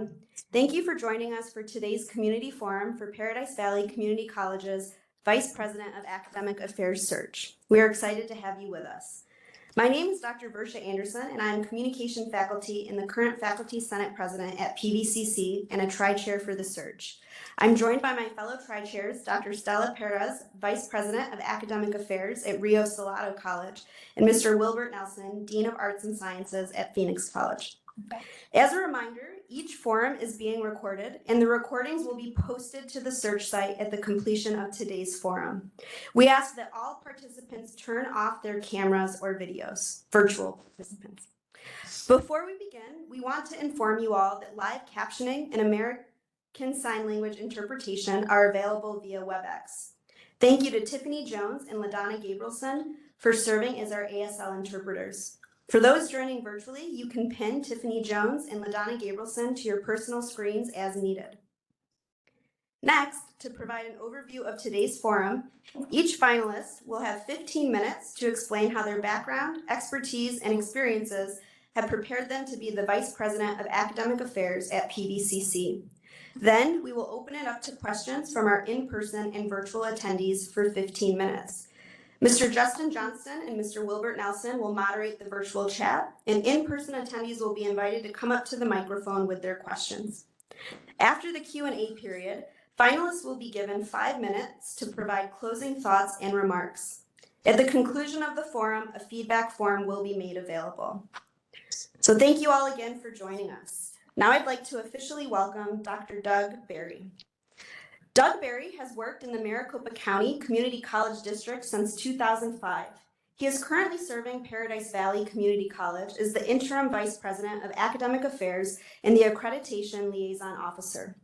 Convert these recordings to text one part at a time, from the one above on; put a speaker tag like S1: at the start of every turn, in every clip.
S1: afternoon. Thank you for joining us for today's Community Forum for Paradise Valley Community College's Vice President of Academic Affairs Search. We are excited to have you with us. My name is Dr. Versha Anderson, and I am Communication Faculty and the current Faculty Senate President at PVCC and a Tri-Chair for the search. I'm joined by my fellow Tri-Chairs, Dr. Stella Perez, Vice President of Academic Affairs at Rio Salado College, and Mr. Wilbert Nelson, Dean of Arts and Sciences at Phoenix College. As a reminder, each forum is being recorded, and the recordings will be posted to the search site at the completion of today's forum. We ask that all participants turn off their cameras or videos, virtual participants. Before we begin, we want to inform you all that live captioning and American Sign Language interpretation are available via WebEx. Thank you to Tiffany Jones and LaDonna Gabrielson for serving as our ASL interpreters. For those joining virtually, you can pin Tiffany Jones and LaDonna Gabrielson to your personal screens as needed. Next, to provide an overview of today's forum, each finalist will have 15 minutes to explain how their background, expertise, and experiences have prepared them to be the Vice President of Academic Affairs at PVCC. Then, we will open it up to questions from our in-person and virtual attendees for 15 minutes. Mr. Justin Johnston and Mr. Wilbert Nelson will moderate the virtual chat, and in-person attendees will be invited to come up to the microphone with their questions. After the Q&A period, finalists will be given 5 minutes to provide closing thoughts and remarks. At the conclusion of the forum, a feedback form will be made available. So thank you all again for joining us. Now I'd like to officially welcome Dr. Doug Berry. Doug Berry has worked in the Maricopa County Community College District since 2005. He is currently serving Paradise Valley Community College as the Interim Vice President of Academic Affairs and the Accreditation Liaison Officer.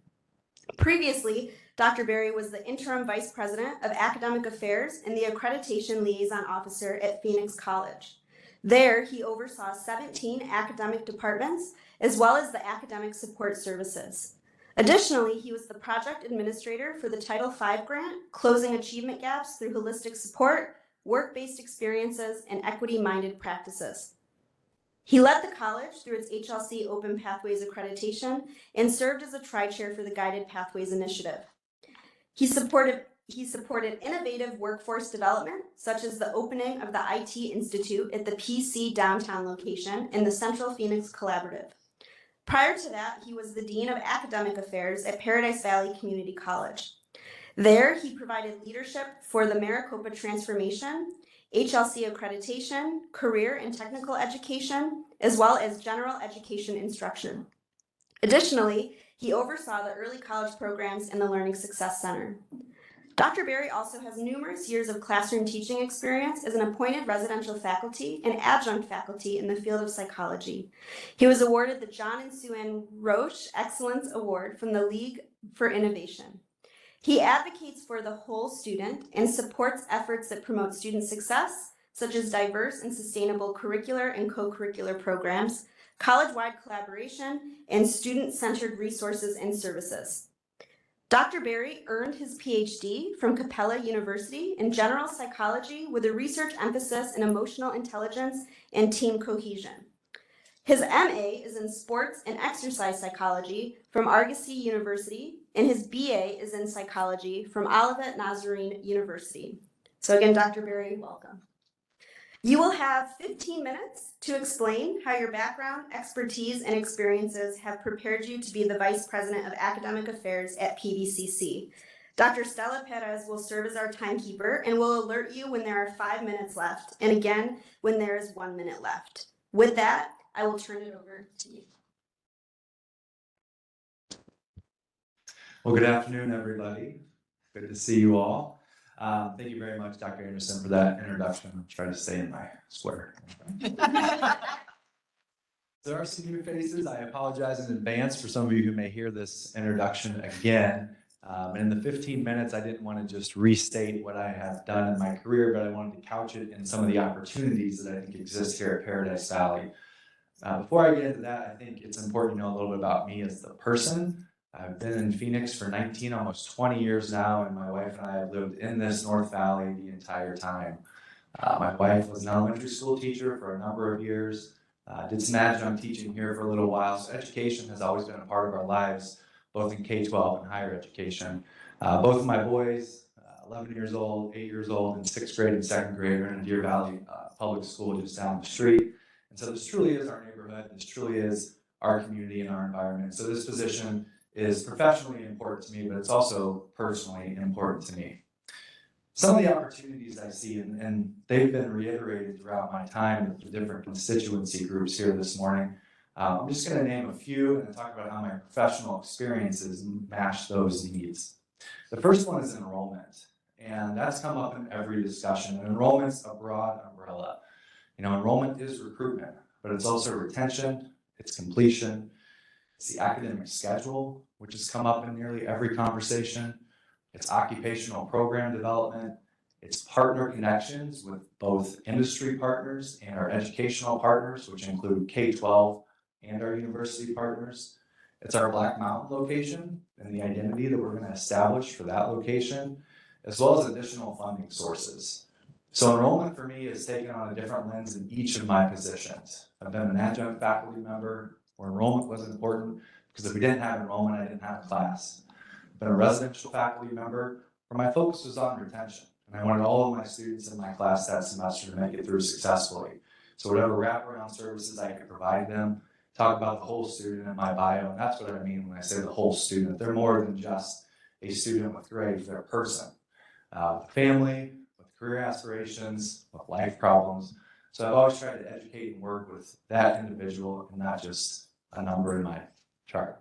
S1: Previously, Dr. Berry was the Interim Vice President of Academic Affairs and the Accreditation Liaison Officer at Phoenix College. There, he oversaw 17 academic departments as well as the academic support services. Additionally, he was the project administrator for the Title V grant, Closing Achievement Gaps Through Holistic Support, Work-Based Experiences, and Equity-Minded Practices. He led the college through its HLC Open Pathways accreditation and served as a Tri-Chair for the Guided Pathways Initiative. He supported innovative workforce development, such as the opening of the IT Institute at the PC downtown location and the Central Phoenix Collaborative. Prior to that, he was the Dean of Academic Affairs at Paradise Valley Community College. There, he provided leadership for the Maricopa Transformation, HLC accreditation, career and technical education, as well as general education instruction. Additionally, he oversaw the early college programs and the Learning Success Center. Dr. Berry also has numerous years of classroom teaching experience as an appointed residential faculty and adjunct faculty in the field of psychology. He was awarded the John and Sue Ann Roche Excellence Award from the League for Innovation. He advocates for the whole student and supports efforts that promote student success, such as diverse and sustainable curricular and co-curricular programs, college-wide collaboration, and student-centered resources and services. Dr. Berry earned his PhD from Capella University in general psychology with a research emphasis in emotional intelligence and team cohesion. His MA is in sports and exercise psychology from Argosy University, and his BA is in psychology from Olivet Nazarene University. So again, Dr. Berry, welcome. You will have 15 minutes to explain how your background, expertise, and experiences have prepared you to be the Vice President of Academic Affairs at PVCC. Dr. Stella Perez will serve as our timekeeper and will alert you when there are 5 minutes left, and again, when there is 1 minute left. With that, I will turn it over to you.
S2: Well, good afternoon, everybody. Good to see you all. Thank you very much, Dr. Anderson, for that introduction. I'll try to stay in my square. There are some new faces. I apologize in advance for some of you who may hear this introduction again. And in the 15 minutes, I didn't want to just restate what I have done in my career, but I wanted to couch it in some of the opportunities that I think exist here at Paradise Valley. Before I get into that, I think it's important to know a little bit about me as the person. I've been in Phoenix for 19, almost 20 years now, and my wife and I have lived in this North Valley the entire time. My wife was an elementary school teacher for a number of years. Did some adjunct teaching here for a little while. So education has always been a part of our lives, both in K-12 and higher education. Both of my boys, 11 years old, 8 years old, in 6th grade and 2nd grade are in Deer Valley Public School just down the street. And so this truly is our neighborhood. This truly is our community and our environment. So this position is professionally important to me, but it's also personally important to me. Some of the opportunities I see, and they've been reiterated throughout my time with the different constituency groups here this morning. I'm just going to name a few and talk about how my professional experiences match those needs. The first one is enrollment, and that's come up in every discussion. And enrollment's a broad umbrella. You know, enrollment is recruitment, but it's also retention, it's completion, it's the academic schedule, which has come up in nearly every conversation. It's occupational program development. It's partner connections with both industry partners and our educational partners, which include K-12 and our university partners. It's our Black Mountain location and the identity that we're going to establish for that location, as well as additional funding sources. So enrollment for me is taken on a different lens in each of my positions. I've been an adjunct faculty member where enrollment was important because if we didn't have enrollment, I didn't have a class. Been a residential faculty member where my focus was on retention. And I wanted all of my students in my class that semester to make it through successfully. So whatever wraparound services I could provide them, talk about the whole student in my bio. And that's what I mean when I say the whole student. They're more than just a student with grades, they're a person. With family, with career aspirations, with life problems. So I've always tried to educate and work with that individual and not just a number in my chart.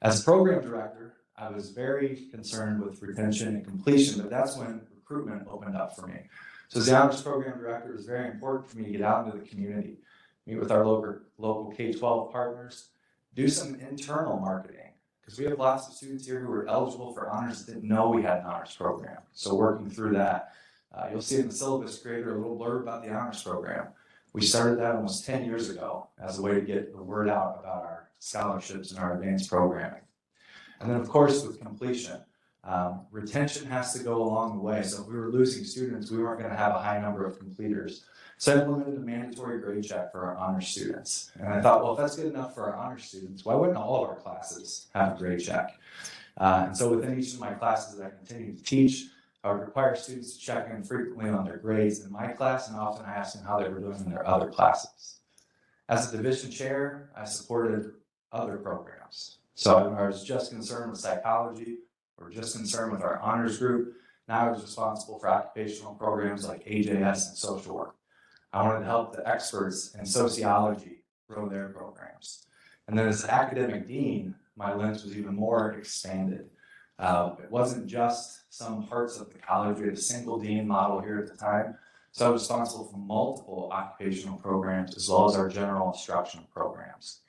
S2: As a program director, I was very concerned with retention and completion, but that's when recruitment opened up for me. So as the honors program director, it was very important for me to get out into the community, meet with our local K-12 partners, do some internal marketing, because we have lots of students here who are eligible for honors that didn't know we had an honors program. So working through that, you'll see in the syllabus creator a little blurb about the honors program. We started that almost 10 years ago as a way to get the word out about our scholarships and our advanced programming. And then, of course, with completion, retention has to go along the way. So if we were losing students, we weren't going to have a high number of completers. So I implemented a mandatory grade check for our honors students. And I thought, well, if that's good enough for our honors students, why wouldn't all of our classes have a grade check? And so within each of my classes that I continue to teach, I would require students to check in frequently on their grades in my class, and often I asked them how they were doing in their other classes. As a division chair, I supported other programs. So I was just concerned with psychology or just concerned with our honors group. Now I was responsible for occupational programs like AJS and social work. I wanted to help the experts in sociology grow their programs. And then as academic dean, my lens was even more expanded. It wasn't just some parts of the college. We had a single dean model here at the time. So I was responsible for multiple occupational programs as well as our general instruction programs.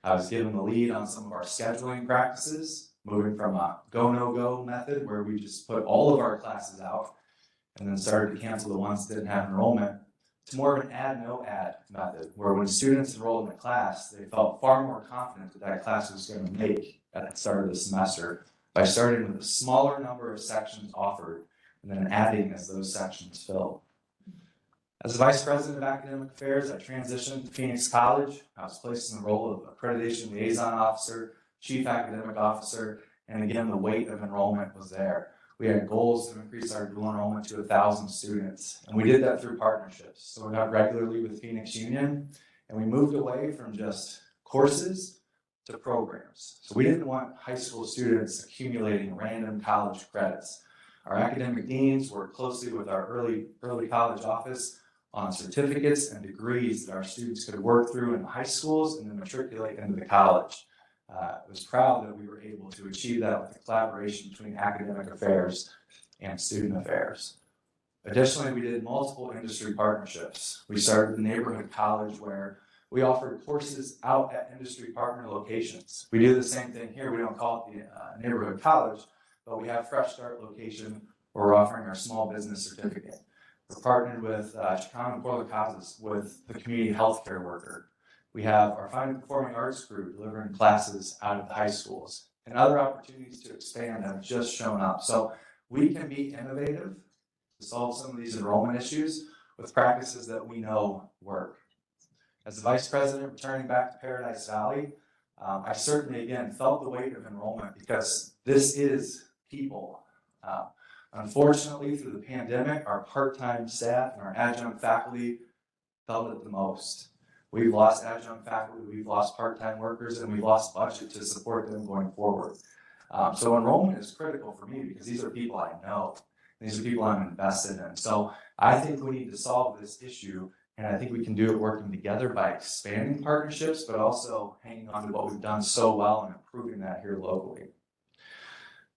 S2: I was given the lead on some of our scheduling practices, moving from a go-no-go method where we just put all of our classes out and then started to cancel the ones that didn't have enrollment, to more of an add-no-add method, where when students enrolled in a class, they felt far more confident that that class was going to make at the start of the semester by starting with a smaller number of sections offered and then adding as those sections filled. As the Vice President of Academic Affairs, I transitioned to Phoenix College. I was placed in the role of Accreditation Liaison Officer, Chief Academic Officer, and again, the weight of enrollment was there. We had goals to increase our dual enrollment to 1,000 students, and we did that through partnerships. So we met regularly with Phoenix Union, and we moved away from just courses to programs. So we didn't want high school students accumulating random college credits. Our academic deans worked closely with our early college office on certificates and degrees that our students could work through in the high schools and then matriculate into the college. I was proud that we were able to achieve that with the collaboration between academic affairs and student affairs. Additionally, we did multiple industry partnerships. We started the neighborhood college where we offered courses out at industry partner locations. We do the same thing here. We don't call it the neighborhood college, but we have Fresh Start location where we're offering our small business certificate. We're partnered with Chicano Por la Casas, with the community healthcare worker. We have our fine and performing arts group delivering classes out of the high schools, and other opportunities to expand have just shown up. So we can be innovative to solve some of these enrollment issues with practices that we know work. As the vice president returning back to Paradise Valley, I certainly, again, felt the weight of enrollment because this is people. Unfortunately, through the pandemic, our part-time staff and our adjunct faculty felt it the most. We've lost adjunct faculty, we've lost part-time workers, and we've lost budget to support them going forward. So enrollment is critical for me because these are people I know. These are people I'm invested in. So I think we need to solve this issue, and I think we can do it working together by expanding partnerships, but also hanging on to what we've done so well and improving that here locally.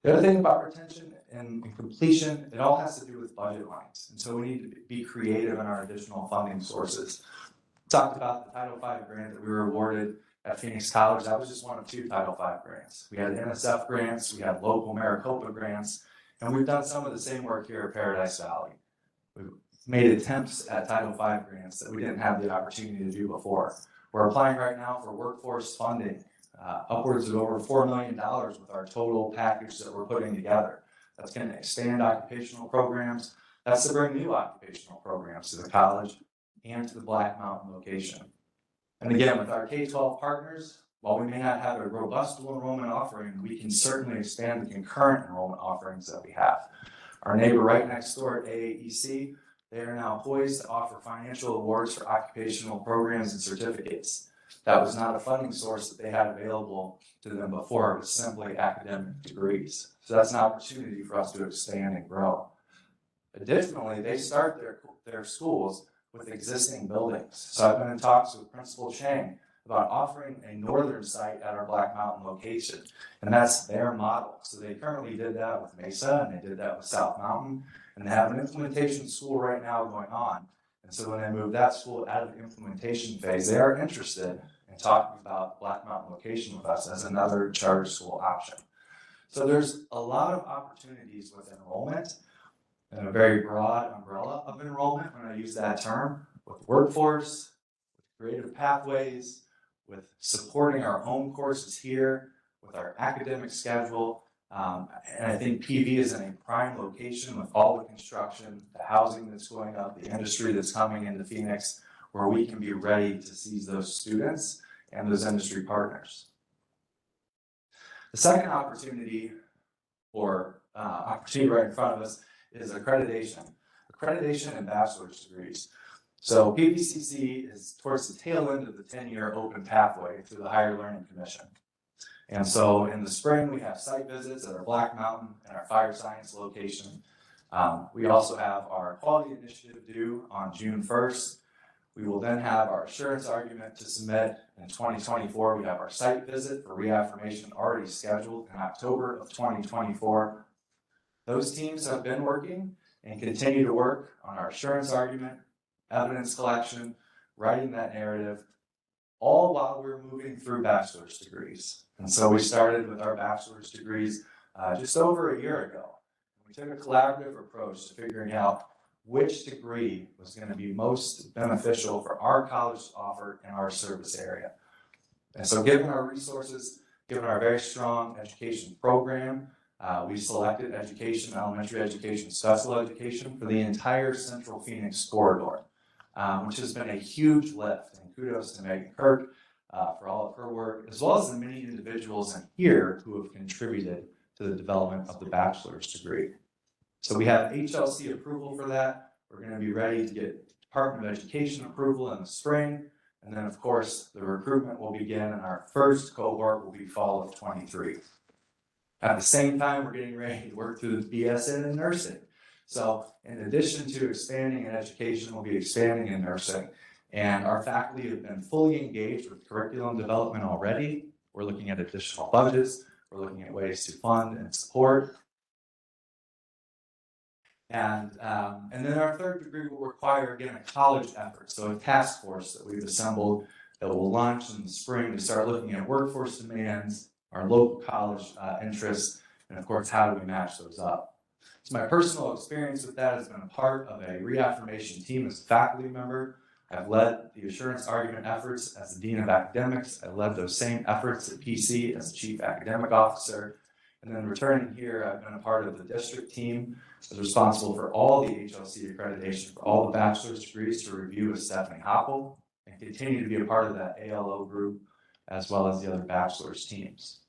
S2: The other thing about retention and completion, it all has to do with budget lines. And so we need to be creative in our additional funding sources. Talked about the Title V grant that we were awarded at Phoenix College. That was just one of 2 Title V grants. We had NSF grants, we had local Maricopa grants, and we've done some of the same work here at Paradise Valley. We've made attempts at Title V grants that we didn't have the opportunity to do before. We're applying right now for workforce funding, upwards of over $4 million with our total package that we're putting together. That's going to expand occupational programs. That's to bring new occupational programs to the college and to the Black Mountain location. And again, with our K-12 partners, while we may not have a robust dual enrollment offering, we can certainly expand the concurrent enrollment offerings that we have. Our neighbor right next door at AAEC, they are now poised to offer financial awards for occupational programs and certificates. That was not a funding source that they had available to them before. It was simply academic degrees. So that's an opportunity for us to expand and grow. Additionally, they start their schools with existing buildings. So I've been in talks with Principal Chang about offering a northern site at our Black Mountain location, and that's their model. So they currently did that with Mesa, and they did that with South Mountain, and they have an implementation school right now going on. And so when they move that school out of the implementation phase, they are interested in talking about Black Mountain location with us as another charter school option. So there's a lot of opportunities with enrollment, and a very broad umbrella of enrollment when I use that term, with workforce, with creative pathways, with supporting our own courses here, with our academic schedule. And I think PV is in a prime location with all the construction, the housing that's going up, the industry that's coming into Phoenix, where we can be ready to seize those students and those industry partners. The second opportunity, or opportunity right in front of us, is accreditation. Accreditation and bachelor's degrees. So PVCC is towards the tail end of the 10-year open pathway through the Higher Learning Commission. And so in the spring, we have site visits at our Black Mountain and our Fire Science location. We also have our quality initiative due on June 1st. We will then have our assurance argument to submit in 2024. We have our site visit for reaffirmation already scheduled in October of 2024. Those teams have been working and continue to work on our assurance argument, evidence collection, writing that narrative, all while we're moving through bachelor's degrees. And so we started with our bachelor's degrees just over a year ago. We took a collaborative approach to figuring out which degree was going to be most beneficial for our college to offer in our service area. And so given our resources, given our very strong education program, we selected education, elementary education, special education for the entire Central Phoenix corridor, which has been a huge lift. And kudos to Megan Kirk for all of her work, as well as the many individuals in here who have contributed to the development of the bachelor's degree. So we have HLC approval for that. We're going to be ready to get Department of Education approval in the spring. And then, of course, the recruitment will begin, and our first cohort will be fall of 23. At the same time, we're getting ready to work through the BSN in nursing. So in addition to expanding in education, we'll be expanding in nursing. And our faculty have been fully engaged with curriculum development already. We're looking at additional budgets. We're looking at ways to fund and support. And then our third degree will require, again, a college effort. So a task force that we've assembled that will launch in the spring to start looking at workforce demands, our local college interests, and of course, how do we match those up? So my personal experience with that has been a part of a reaffirmation team as a faculty member. I've led the assurance argument efforts as the Dean of Academics. I led those same efforts at PC as the Chief Academic Officer. And then returning here, I've been a part of the district team that is responsible for all the HLC accreditation for all the bachelor's degrees to review with Stephanie Hoppel. and continue to be a part of that ALO group as well as the other bachelor's teams.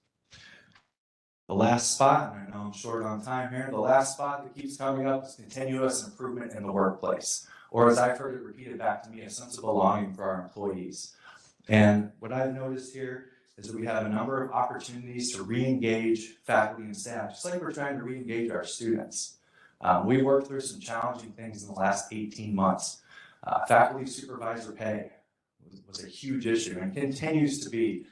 S2: The last spot, and I know I'm short on time here, the last spot that keeps coming up is continuous improvement in the workplace, or as I've heard it repeated back to me, a sense of belonging for our employees. And what I've noticed here is that we have a number of opportunities to re-engage faculty and staff, just like we're trying to re-engage our students. We worked through some challenging things in the last 18 months. Faculty supervisor pay was a huge issue and continues to be,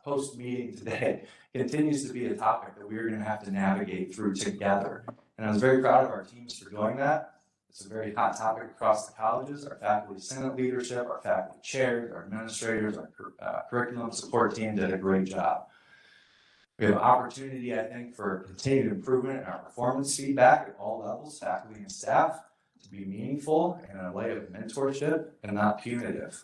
S2: post-meeting today, continues to be a topic that we're going to have to navigate through together. And I was very proud of our teams for doing that. It's a very hot topic across the colleges. Our faculty senate leadership, our faculty chairs, our administrators, our curriculum support team did a great job. We have opportunity, I think, for continued improvement in our performance feedback at all levels, faculty and staff, to be meaningful in a way of mentorship and not punitive.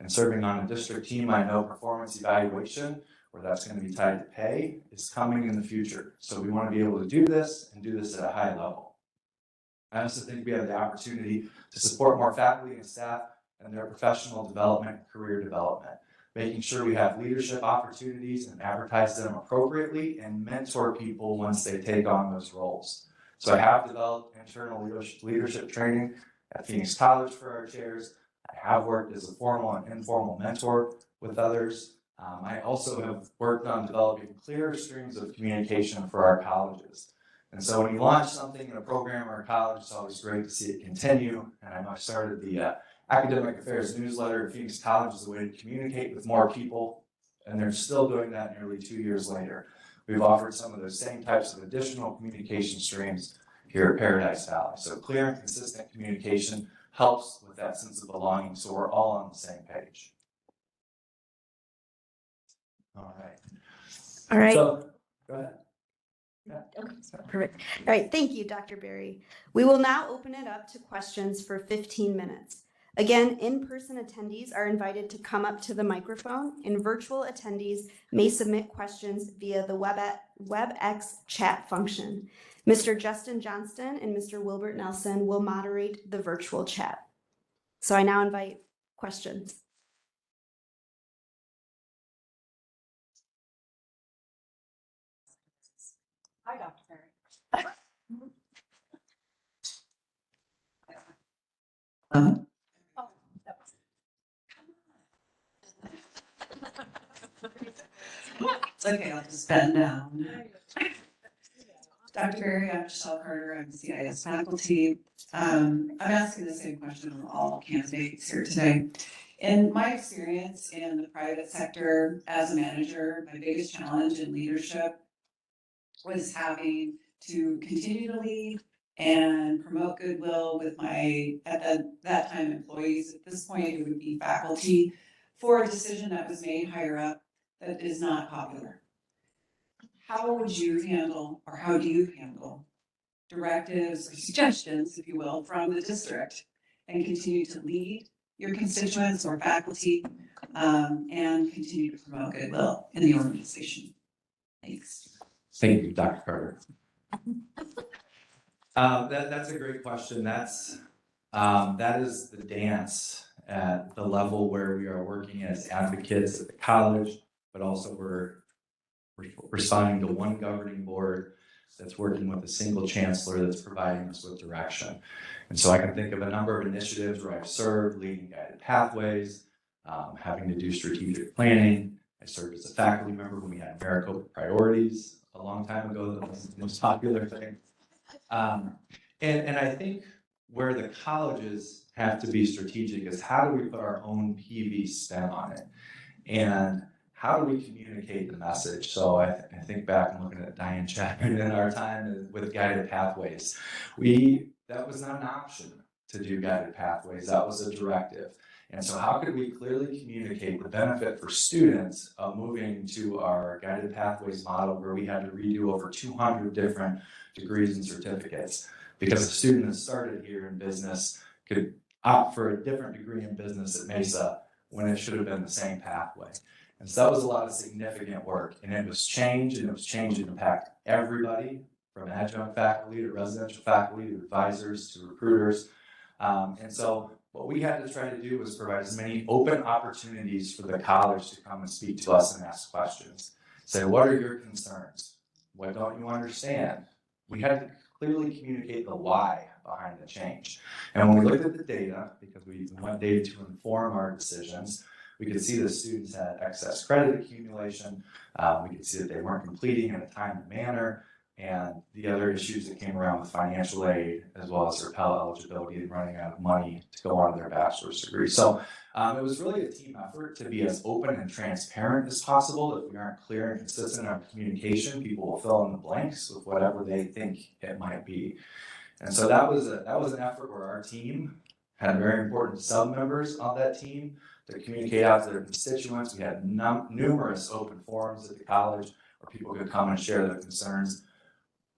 S2: And serving on a district team, I know performance evaluation, where that's going to be tied to pay, is coming in the future. So we want to be able to do this and do this at a high level. I also think we have the opportunity to support more faculty and staff in their professional development and career development, making sure we have leadership opportunities and advertise them appropriately and mentor people once they take on those roles. So I have developed internal leadership training at Phoenix College for our chairs. I have worked as a formal and informal mentor with others. I also have worked on developing clear streams of communication for our colleges. And so when you launch something in a program or a college, it's always great to see it continue. And I know I started the Academic Affairs newsletter at Phoenix College as a way to communicate with more people, and they're still doing that nearly 2 years later. We've offered some of those same types of additional communication streams here at Paradise Valley. So clear and consistent communication helps with that sense of belonging, so we're all on the same page. All right.
S1: All right.
S2: So, go ahead.
S1: Okay, perfect. All right, thank you, Dr. Berry. We will now open it up to questions for 15 minutes. Again, in-person attendees are invited to come up to the microphone, and virtual attendees may submit questions via the WebEx chat function. Mr. Justin Johnston and Mr. Wilbert Nelson will moderate the virtual chat. So I now invite questions.
S3: Hi, Dr. Perry. Oh, that was It's okay, I'll just bend down. Dr. Berry, I'm Michelle Carter, I'm CIS faculty. I'm asking the same question of all candidates here today. In my experience in the private sector as a manager, my biggest challenge in leadership was having to continue to lead and promote goodwill with my, at that time, employees. At this point, it would be faculty, for a decision that was made higher up that is not popular. How would you handle, or how do you handle directives or suggestions, if you will, from the district and continue to lead your constituents or faculty and continue to promote goodwill in the organization? Thanks.
S2: Thank you, Dr. Carter. That's a great question. That is the dance at the level where we are working as advocates at the college, but also we're responding to one governing board that's working with a single chancellor that's providing us with direction. And so I can think of a number of initiatives where I've served, leading guided pathways, having to do strategic planning. I served as a faculty member when we had Maricopa priorities a long time ago. That was the most popular thing. And I think where the colleges have to be strategic is how do we put our own PV spin on it? And how do we communicate the message? So I think back and looking at Diane Chapman in our time with guided pathways. That was not an option to do guided pathways. That was a directive. And so how could we clearly communicate the benefit for students of moving to our guided pathways model where we had to redo over 200 different degrees and certificates? Because a student that started here in business could opt for a different degree in business at Mesa when it should have been the same pathway. And so that was a lot of significant work, and it was change, and it was change to impact everybody, from adjunct faculty to residential faculty to advisors to recruiters. And so what we had to try to do was provide as many open opportunities for the college to come and speak to us and ask questions. Say, what are your concerns? What don't you understand? We had to clearly communicate the why behind the change. And when we looked at the data, because we want data to inform our decisions, we could see that students had excess credit accumulation. We could see that they weren't completing in a timely manner. And the other issues that came around with financial aid, as well as their Pell eligibility and running out of money to go on to their bachelor's degree. So it was really a team effort to be as open and transparent as possible. If we aren't clear and consistent in our communication, people will fill in the blanks with whatever they think it might be. And so that was an effort where our team had very important sub-members on that team to communicate out to their constituents. We had numerous open forums at the college where people could come and share their concerns.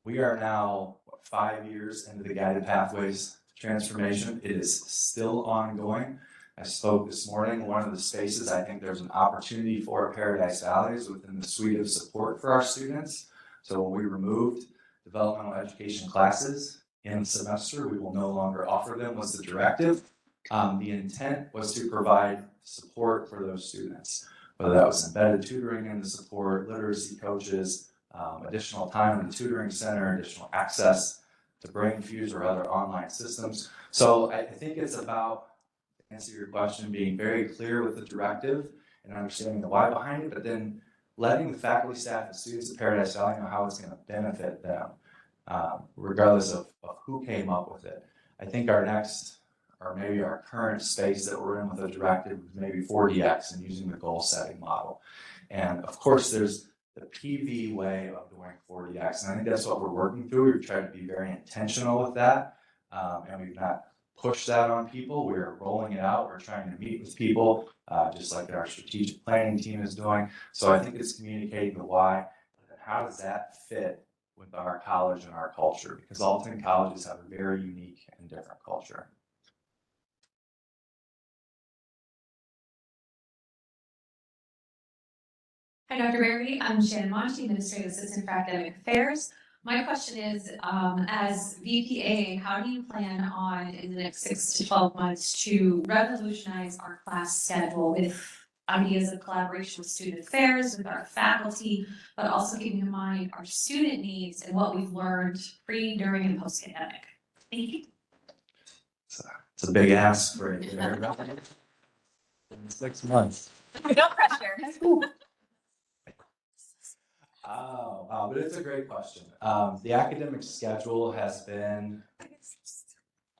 S2: We are now 5 years into the Guided Pathways transformation. It is still ongoing. I spoke this morning, one of the spaces I think there's an opportunity for at Paradise Valley is within the suite of support for our students. So when we removed developmental education classes in the semester, we will no longer offer them was the directive. The intent was to provide support for those students, whether that was embedded tutoring in the support, literacy coaches, additional time in the tutoring center, additional access to BrainFuse or other online systems. So I think it's about, to answer your question, being very clear with the directive and understanding the why behind it, but then letting the faculty, staff, and students at Paradise Valley know how it's going to benefit them, regardless of who came up with it. I think our next, or maybe our current space that we're in with the directive is maybe 4DX and using the goal setting model. And of course, there's the PV way of doing 4DX. And I think that's what we're working through. We've tried to be very intentional with that. And we've not pushed that on people. We're rolling it out. We're trying to meet with people, just like our strategic planning team is doing. So I think it's communicating the why. And how does that fit with our college and our culture? Because all 10 colleges have a very unique and different culture.
S4: Hi, Dr. Berry. I'm Shannon Monty, Administrative Assistant for Academic Affairs. My question is, as VPAA, how do you plan on, in the next 6 to 12 months, to revolutionize our class schedule with ideas of collaboration with student affairs, with our faculty, but also keeping in mind our student needs and what we've learned pre, during, and post-pandemic? Thank you.
S2: It's a big ask for everybody. In 6 months.
S4: No pressure.
S2: But it's a great question. The academic schedule has been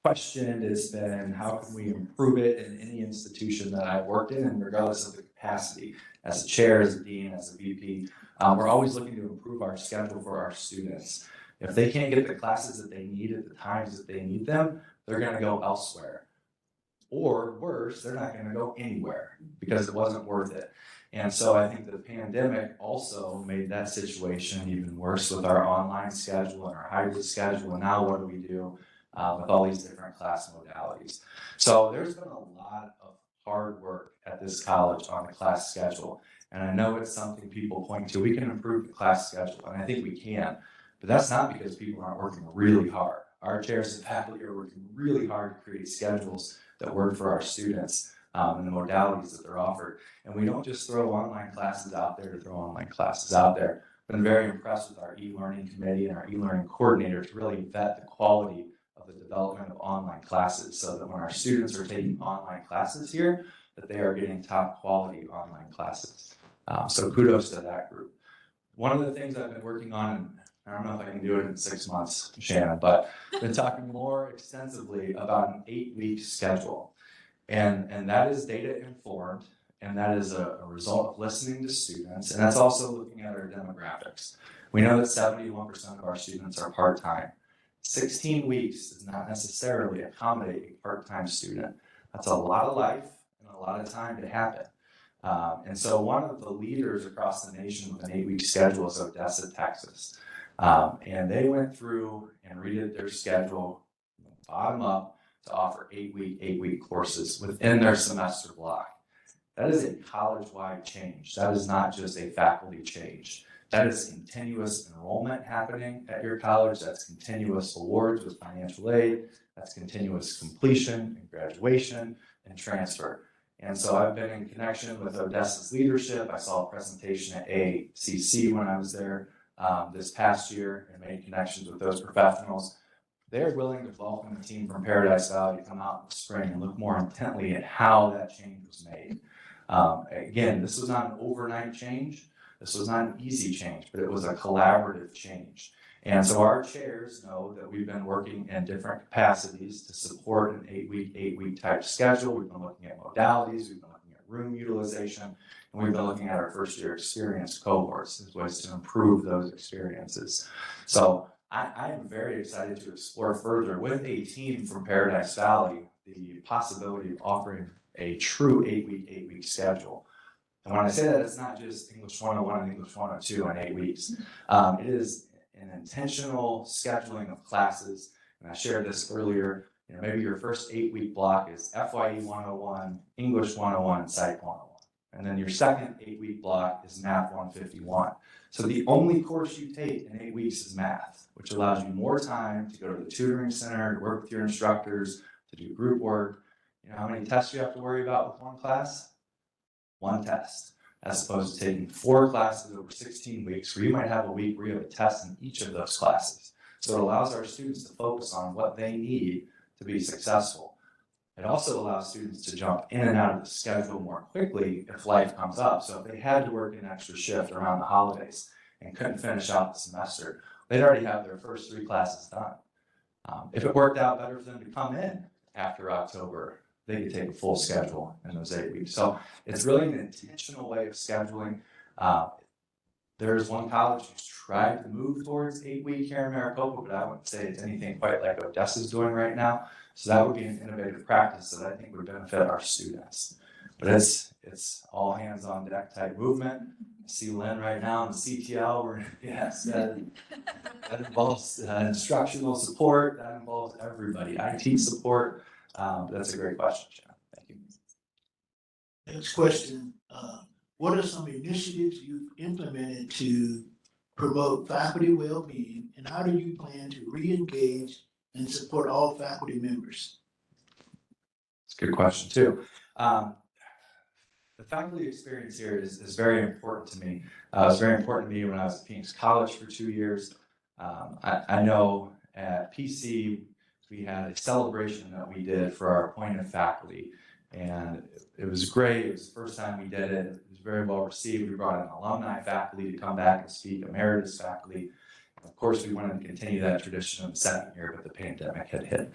S2: questioned. It's been, how can we improve it in any institution that I've worked in, and regardless of the capacity, as a chair, as a dean, as a VP, we're always looking to improve our schedule for our students. If they can't get the classes that they need at the times that they need them, they're going to go elsewhere. Or worse, they're not going to go anywhere because it wasn't worth it. And so I think the pandemic also made that situation even worse with our online schedule and our hybrid schedule. And now what do we do with all these different class modalities? So there's been a lot of hard work at this college on the class schedule. And I know it's something people point to. We can improve the class schedule, and I think we can. But that's not because people aren't working really hard. Our chairs and faculty are working really hard to create schedules that work for our students and the modalities that they're offered. And we don't just throw online classes out there to throw online classes out there. I've been very impressed with our e-learning committee and our e-learning coordinator to really vet the quality of the development of online classes so that when our students are taking online classes here, that they are getting top quality online classes. So kudos to that group. One of the things I've been working on, and I don't know if I can do it in 6 months, Shannon, but I've been talking more extensively about an 8-week schedule. And that is data informed, and that is a result of listening to students, and that's also looking at our demographics. We know that 71% of our students are part-time. 16 weeks does not necessarily accommodate a part-time student. That's a lot of life and a lot of time to happen. And so one of the leaders across the nation with an 8-week schedule is Odessa, Texas. And they went through and redid their schedule bottom up to offer 8-week courses within their semester block. That is a college-wide change. That is not just a faculty change. That is continuous enrollment happening at your college. That's continuous awards with financial aid. That's continuous completion and graduation and transfer. And so I've been in connection with Odessa's leadership. I saw a presentation at ACC when I was there this past year and made connections with those professionals. They're willing to welcome the team from Paradise Valley to come out in the spring and look more intently at how that change was made. Again, this was not an overnight change. This was not an easy change, but it was a collaborative change. And so our chairs know that we've been working in different capacities to support an 8-week type schedule. We've been looking at modalities, we've been looking at room utilization, and we've been looking at our first year experience cohorts as ways to improve those experiences. So I am very excited to explore further with a team from Paradise Valley the possibility of offering a true 8-week schedule. And when I say that, it's not just English 101 and English 102 in 8 weeks. It is an intentional scheduling of classes. And I shared this earlier. Maybe your first 8-week block is FYE 101, English 101, and Psych 101. And then your second 8-week block is Math 151. So the only course you take in 8 weeks is math, which allows you more time to go to the tutoring center, to work with your instructors, to do group work. You know how many tests you have to worry about with one class? One test, as opposed to taking 4 classes over 16 weeks, where you might have a week where you have a test in each of those classes. So it allows our students to focus on what they need to be successful. It also allows students to jump in and out of the schedule more quickly if life comes up. So if they had to work an extra shift around the holidays and couldn't finish out the semester, they'd already have their first 3 classes done. If it worked out better for them to come in after October, they could take a full schedule in those 8 weeks. So it's really an intentional way of scheduling. There's one college who's tried to move towards 8-week here in Maricopa, but I wouldn't say it's anything quite like Odessa's doing right now. So that would be an innovative practice that I think would benefit our students. But it's all hands on deck type movement. I see Lynn right now in the CTL, where yes, that involves instructional support, that involves everybody, IT support. That's a great question, John. Thank you.
S5: Next question, what are some initiatives you've implemented to promote faculty well-being, and how do you plan to re-engage and support all faculty members?
S2: It's a good question too. The faculty experience here is very important to me. It was very important to me when I was at Phoenix College for 2 years. I know at PC, we had a celebration that we did for our appointed faculty, and it was great. It was the first time we did it. It was very well received. We brought in alumni faculty to come back and speak, emeritus faculty. Of course, we wanted to continue that tradition in the second year, but the pandemic had hit.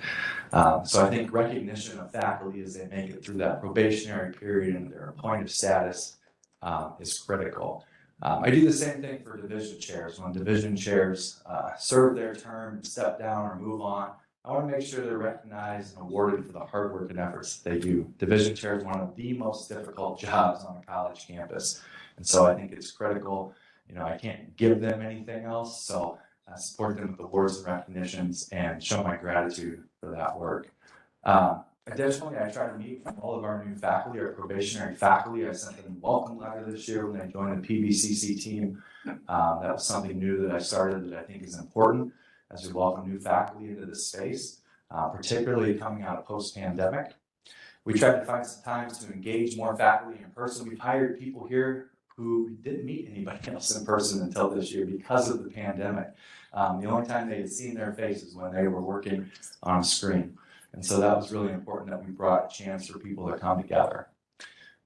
S2: So I think recognition of faculty as they make it through that probationary period and their appointed status is critical. I do the same thing for division chairs. When division chairs serve their term and step down or move on, I want to make sure they're recognized and awarded for the hard work and efforts that they do. Division chair is one of the most difficult jobs on a college campus. And so I think it's critical. I can't give them anything else, so I support them with awards and recognitions and show my gratitude for that work. Additionally, I try to meet with all of our new faculty, our probationary faculty. I sent them a welcome letter this year when they joined the PBCC team. That was something new that I started that I think is important as we welcome new faculty into this space, particularly coming out of post-pandemic. We tried to find some time to engage more faculty in person. We've hired people here who didn't meet anybody else in person until this year because of the pandemic. The only time they had seen their faces when they were working on a screen. And so that was really important that we brought a chance for people to come together.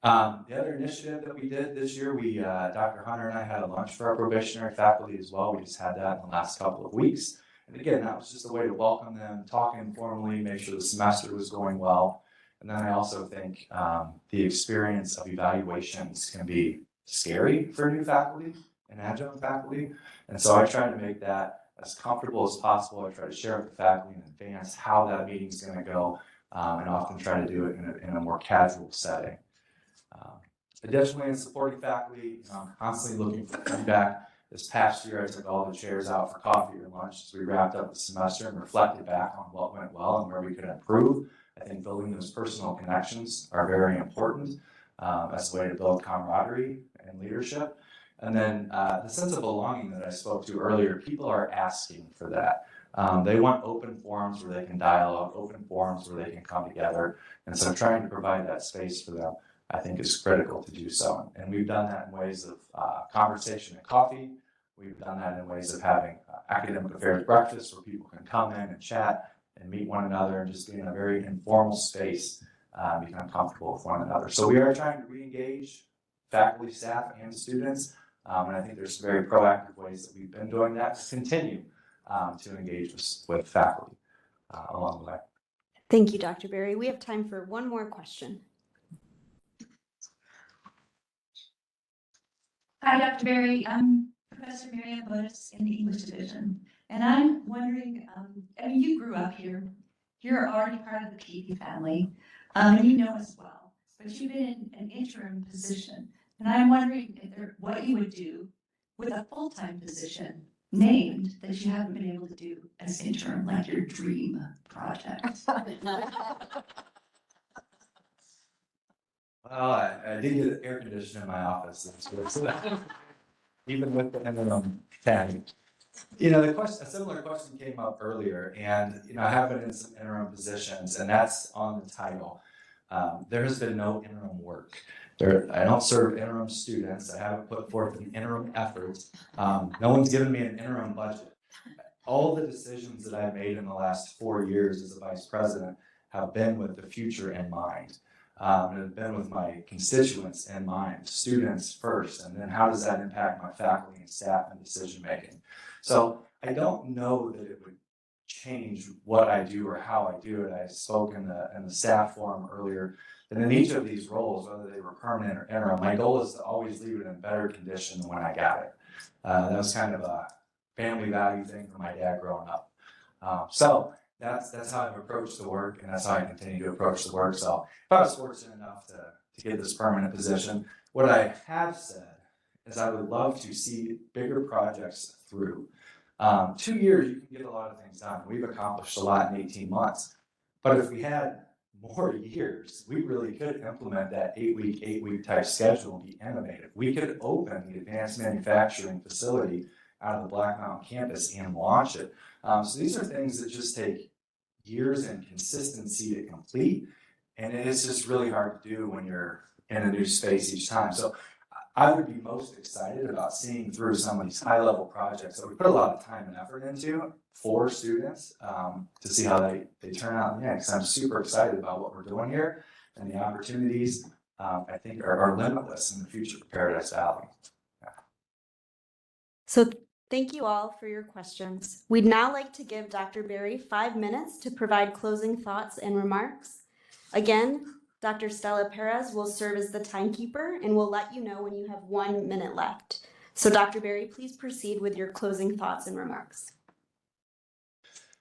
S2: The other initiative that we did this year, Dr. Hunter and I had a lunch for our probationary faculty as well. We just had that in the last couple of weeks. And again, that was just a way to welcome them, talk informally, make sure the semester was going well. And then I also think the experience of evaluations can be scary for new faculty and adjunct faculty. And so I try to make that as comfortable as possible. I try to share with the faculty in advance how that meeting is going to go, and often try to do it in a more casual setting. Additionally, in supporting faculty, I'm constantly looking for feedback. This past year, I took all the chairs out for coffee or lunch as we wrapped up the semester and reflected back on what went well and where we could improve. I think building those personal connections are very important as a way to build camaraderie and leadership. And then the sense of belonging that I spoke to earlier, people are asking for that. They want open forums where they can dialogue, open forums where they can come together. And so trying to provide that space for them, I think is critical to do so. And we've done that in ways of conversation and coffee. We've done that in ways of having academic affairs breakfast where people can come in and chat and meet one another and just be in a very informal space, become comfortable with one another. So we are trying to re-engage faculty, staff, and students. And I think there's very proactive ways that we've been doing that to continue to engage with faculty along the way.
S1: Thank you, Dr. Berry. We have time for one more question.
S6: Hi, Dr. Berry. I'm Professor Marianne Bodis in the English division. And I'm wondering, I mean, you grew up here. You're already part of the Keating family, and you know us well. But you've been in an interim position. And I'm wondering what you would do with a full-time position named that you haven't been able to do as interim, like your dream project.
S2: Well, I did get air conditioning in my office, so even with the interim tag. You know, a similar question came up earlier, and I have been in some interim positions, and that's on the title. There has been no interim work. I don't serve interim students. I haven't put forth an interim effort. No one's given me an interim budget. All the decisions that I've made in the last 4 years as a vice president have been with the future in mind. And have been with my constituents in mind, students first, and then how does that impact my faculty and staff and decision making? So I don't know that it would change what I do or how I do it. I spoke in the staff forum earlier that in each of these roles, whether they were permanent or interim, my goal is to always leave it in better condition than when I got it. That was kind of a family value thing for my dad growing up. So that's how I've approached the work, and that's how I continue to approach the work. So if I was fortunate enough to get this permanent position, what I have said is I would love to see bigger projects through. 2 years, you can get a lot of things done. We've accomplished a lot in 18 months. But if we had more years, we really could implement that 8-week type schedule and be innovative. We could open the advanced manufacturing facility out of the Black Mountain campus and launch it. So these are things that just take years and consistency to complete. And it's just really hard to do when you're in a new space each time. So I would be most excited about seeing through some of these high-level projects that we put a lot of time and effort into for students to see how they turn out in the end. Because I'm super excited about what we're doing here, and the opportunities I think are limitless in the future for Paradise Valley. Yeah.
S1: So thank you all for your questions. We'd now like to give Dr. Berry 5 minutes to provide closing thoughts and remarks. Again, Dr. Stella Perez will serve as the timekeeper and will let you know when you have 1 minute left. So Dr. Berry, please proceed with your closing thoughts and remarks.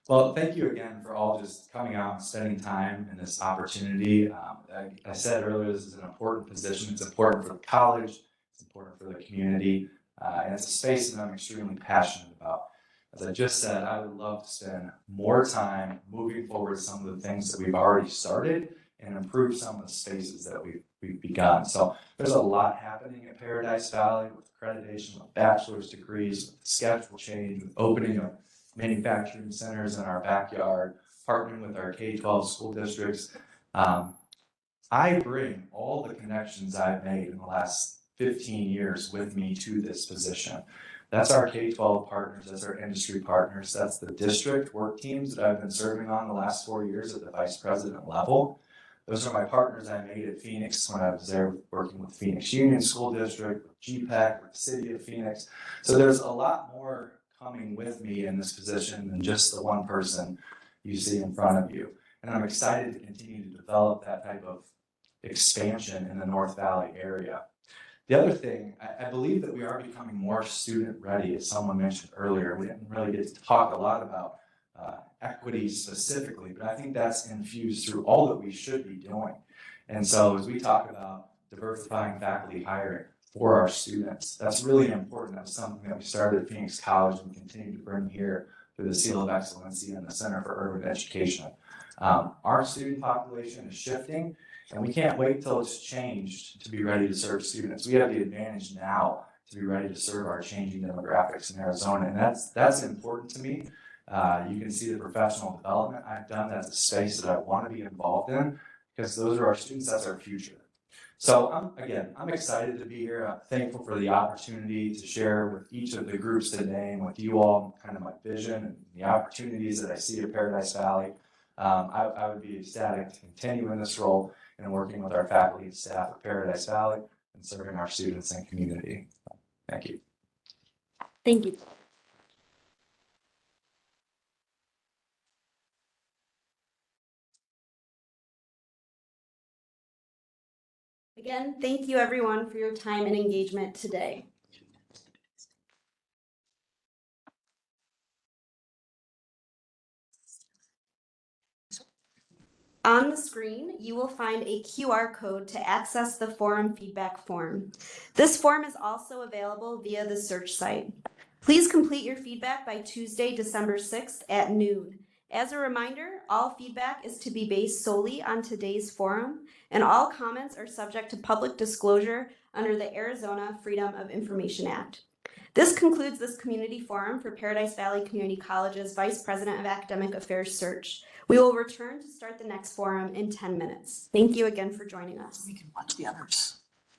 S2: Well, thank you again for all just coming out and spending time in this opportunity. I said earlier, this is an important position. It's important for the college. It's important for the community. And it's a space that I'm extremely passionate about. As I just said, I would love to spend more time moving forward some of the things that we've already started and improve some of the spaces that we've begun. So there's a lot happening at Paradise Valley with accreditation, with bachelor's degrees, with the schedule change, with opening of manufacturing centers in our backyard, partnering with our K-12 school districts. I bring all the connections I've made in the last 15 years with me to this position. That's our K-12 partners, that's our industry partners, that's the district work teams that I've been serving on the last 4 years at the vice president level. Those are my partners I made at Phoenix when I was there working with Phoenix Union School District, with GPAC, with the city of Phoenix. So there's a lot more coming with me in this position than just the one person you see in front of you. And I'm excited to continue to develop that type of expansion in the North Valley area. The other thing, I believe that we are becoming more student ready, as someone mentioned earlier. We didn't really get to talk a lot about equity specifically, but I think that's infused through all that we should be doing. And so as we talk about diversifying faculty hiring for our students, that's really important. That's something that we started at Phoenix College and continue to bring here through the Seal of Excellency and the Center for Urban Education. Our student population is shifting, and we can't wait till it's changed to be ready to serve students. We have the advantage now to be ready to serve our changing demographics in Arizona. And that's important to me. You can see the professional development I've done. That's a space that I want to be involved in because those are our students, that's our future. So I'm excited to be here. I'm thankful for the opportunity to share with each of the groups today and with you all kind of my vision and the opportunities that I see at Paradise Valley. I would be ecstatic to continue in this role and working with our faculty and staff at Paradise Valley and serving our students and community. Thank you.
S1: Thank you. Again, thank you everyone for your time and engagement today. On the screen, you will find a QR code to access the forum feedback form. This form is also available via the search site. Please complete your feedback by Tuesday, December 6th at noon. As a reminder, all feedback is to be based solely on today's forum, and all comments are subject to public disclosure under the Arizona Freedom of Information Act. This concludes this community forum for Paradise Valley Community College's Vice President of Academic Affairs search. We will return to start the next forum in 10 minutes. Thank you again for joining us.
S3: We can watch the others.